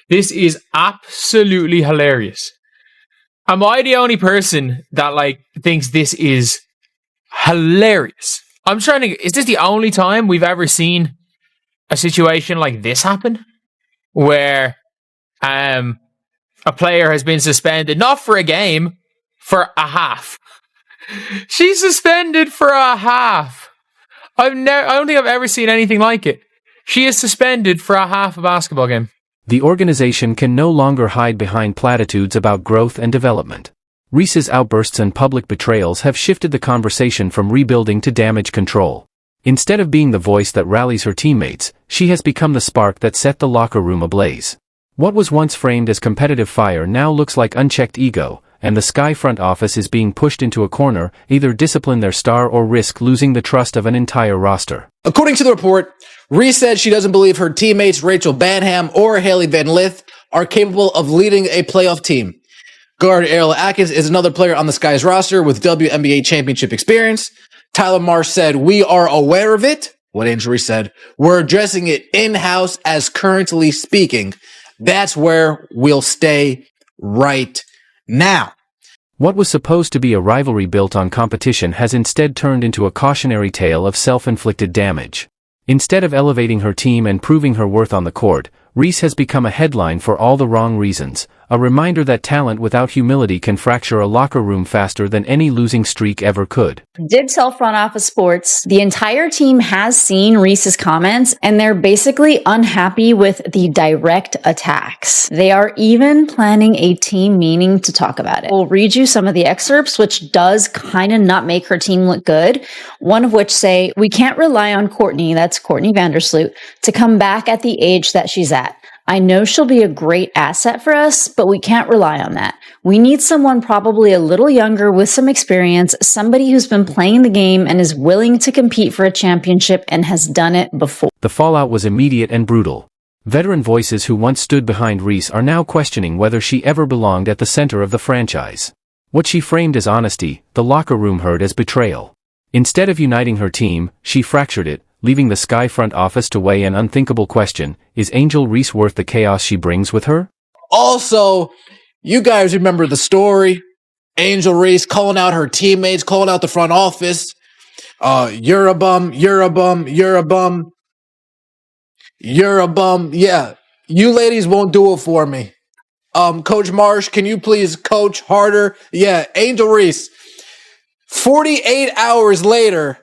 This is absolutely hilarious. Am I the only person that thinks this is hilarious? I'm trying to. Is this the only time we've ever seen a situation like this happen, where a player has been suspended not for a game, for a half? She's suspended for a half. I don't think I've ever seen anything like it. She is suspended for a half a basketball game. The organization can no longer hide behind platitudes about growth and development. Reese's outbursts and public betrayals have shifted the conversation from rebuilding to damage control. Instead of being the voice that rallies her teammates, she has become the spark that set the locker room ablaze. What was once framed as competitive fire now looks like unchecked ego, and the Sky front office is being pushed into a corner, either discipline their star or risk losing the trust of an entire roster. According to the report, Reese said she doesn't believe her teammates Rachel Banham or Haley Van Lith are capable of leading a playoff team. Guard Errol Atkins is another player on the Sky's roster with WNBA championship experience. Tyler Marsh said, "We are aware of it." What Angel Reese said, "We're addressing it in-house as currently speaking. That's where we'll stay right now." What was supposed to be a rivalry built on competition has instead turned into a cautionary tale of self-inflicted damage. Instead of elevating her team and proving her worth on the court, Reese has become a headline for all the wrong reasons, a reminder that talent without humility can fracture a locker room faster than any losing streak ever could. Did tell Front Office Sports, the entire team has seen Reese's comments and they're basically unhappy with the direct attacks. They are even planning a team meeting to talk about it. We'll read you some of the excerpts, which does kind of not make her team look good. One of which say, "We can't rely on Courtney," that's Courtney Vandersloot, "to come back at the age that she's at. I know she'll be a great asset for us, but we can't rely on that. We need someone probably a little younger with some experience, somebody who's been playing the game and is willing to compete for a championship and has done it before." The fallout was immediate and brutal. Veteran voices who once stood behind Reese are now questioning whether she ever belonged at the center of the franchise. What she framed as honesty, the locker room heard as betrayal. Instead of uniting her team, she fractured it, leaving the Sky front office to weigh an unthinkable question: is Angel Reese worth the chaos she brings with her? Also, you guys remember the story. Angel Reese calling out her teammates, calling out the front office. You're a bum, you're a bum, you're a bum. You're a bum. Yeah, you ladies won't do it for me. Coach Marsh, can you please coach harder? Yeah, Angel Reese. 48 hours later,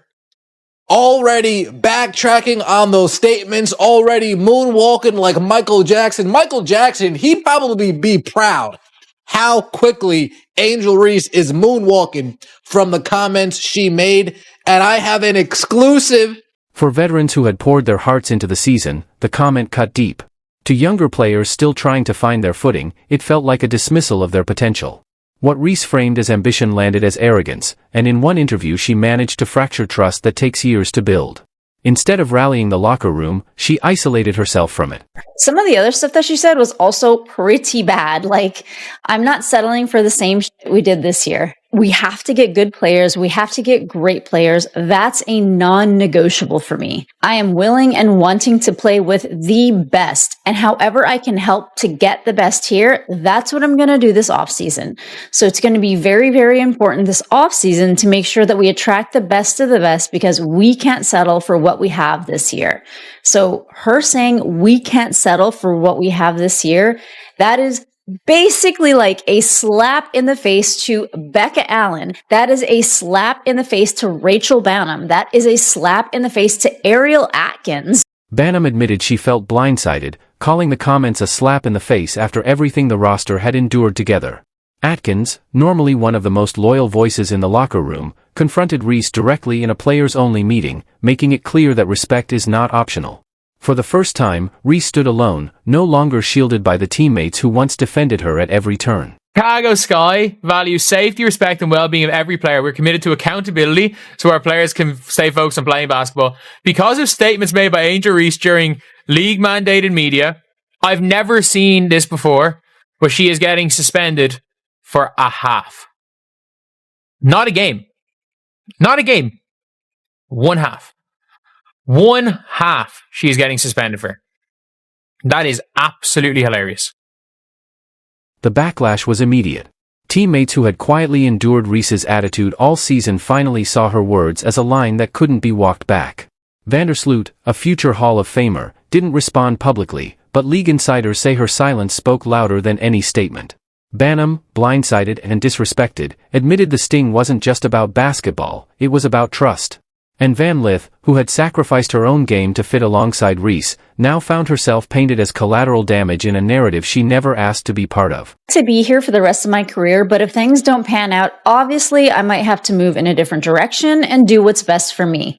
already backtracking on those statements, already moonwalking like Michael Jackson. Michael Jackson, he'd probably be proud how quickly Angel Reese is moonwalking from the comments she made. And I have an exclusive. For veterans who had poured their hearts into the season, the comment cut deep. To younger players still trying to find their footing, it felt like a dismissal of their potential. What Reese framed as ambition landed as arrogance, and in one interview she managed to fracture trust that takes years to build. Instead of rallying the locker room, she isolated herself from it. Some of the other stuff that she said was also pretty bad. I'm not settling for the same shit we did this year. We have to get good players. We have to get great players. That's a non-negotiable for me. I am willing and wanting to play with the best. And however I can help to get the best here, that's what I'm going to do this offseason. So it's going to be very, very important this offseason to make sure that we attract the best of the best, because we can't settle for what we have this year. So her saying we can't settle for what we have this year, that is basically like a slap in the face to Becca Allen. That is a slap in the face to Rachel Banham. That is a slap in the face to Ariel Atkins. Banham admitted she felt blindsided, calling the comments a slap in the face after everything the roster had endured together. Atkins, normally one of the most loyal voices in the locker room, confronted Reese directly in a players-only meeting, making it clear that respect is not optional. For the first time, Reese stood alone, no longer shielded by the teammates who once defended her at every turn. Chicago Sky values safety, respect, and well-being of every player. We're committed to accountability so our players can stay focused on playing basketball. Because of statements made by Angel Reese during league-mandated media, I've never seen this before, where she is getting suspended for a half. Not a game. Not a game. One half. One half she is getting suspended for. That is absolutely hilarious. The backlash was immediate. Teammates who had quietly endured Reese's attitude all season finally saw her words as a line that couldn't be walked back. Vandersloot, a future Hall of Famer, didn't respond publicly, but league insiders say her silence spoke louder than any statement. Banham, blindsided and disrespected, admitted the sting wasn't just about basketball, it was about trust. And Van Lith, who had sacrificed her own game to fit alongside Reese, now found herself painted as collateral damage in a narrative she never asked to be part of. To be here for the rest of my career, but if things don't pan out, obviously I might have to move in a different direction and do what's best for me.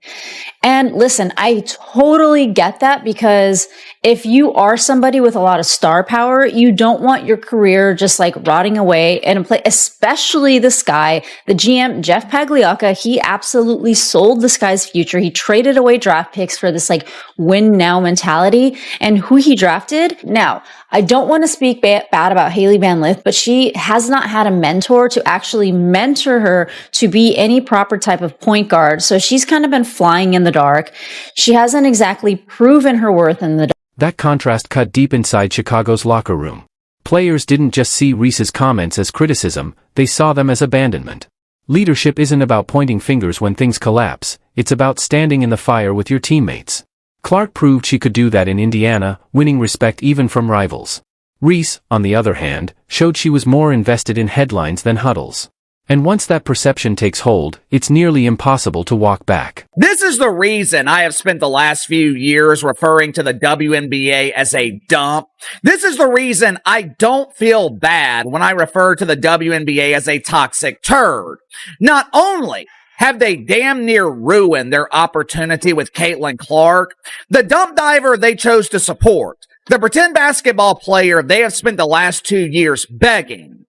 And listen, I totally get that, because if you are somebody with a lot of star power, you don't want your career just like rotting away in a place, especially this guy, the GM, Jeff Pagliocca. He absolutely sold this guy's future. He traded away draft picks for this like win now mentality, and who he drafted. Now, I don't want to speak bad about Haley Van Lith, but she has not had a mentor to actually mentor her to be any proper type of point guard. So she's kind of been flying in the dark. She hasn't exactly proven her worth in the dark. That contrast cut deep inside Chicago's locker room. Players didn't just see Reese's comments as criticism, they saw them as abandonment. Leadership isn't about pointing fingers when things collapse, it's about standing in the fire with your teammates. Clark proved she could do that in Indiana, winning respect even from rivals. Reese, on the other hand, showed she was more invested in headlines than huddles. And once that perception takes hold, it's nearly impossible to walk back. This is the reason I have spent the last few years referring to the WNBA as a dump. This is the reason I don't feel bad when I refer to the WNBA as a toxic turd. Not only have they damn near ruined their opportunity with Caitlin Clark, the dump diver they chose to support, the pretend basketball player they have spent the last 2 years begging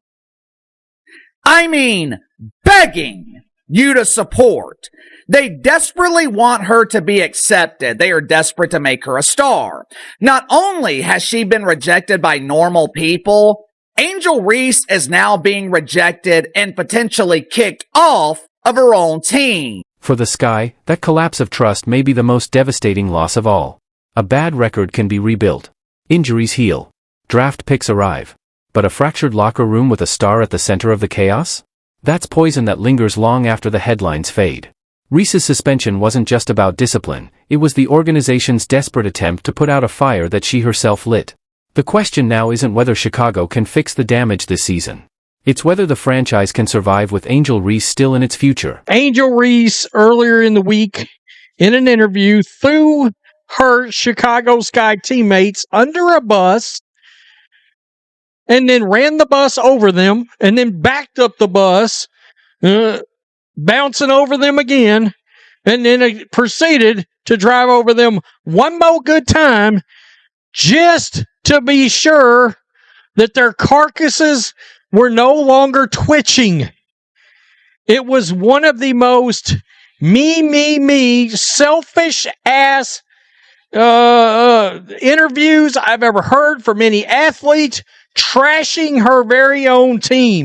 you to support. They desperately want her to be accepted. They are desperate to make her a star. Not only has she been rejected by normal people, Angel Reese is now being rejected and potentially kicked off of her own team. For the Sky, that collapse of trust may be the most devastating loss of all. A bad record can be rebuilt. Injuries heal. Draft picks arrive. But a fractured locker room with a star at the center of the chaos? That's poison that lingers long after the headlines fade. Reese's suspension wasn't just about discipline, it was the organization's desperate attempt to put out a fire that she herself lit. The question now isn't whether Chicago can fix the damage this season. It's whether the franchise can survive with Angel Reese still in its future. Angel Reese, earlier in the week, in an interview, threw her Chicago Sky teammates under a bus and then ran the bus over them and then backed up the bus, bouncing over them again, and then proceeded to drive over them one more good time just to be sure that their carcasses were no longer twitching. It was one of the most me, selfish ass interviews I've ever heard from any athlete trashing her very own team.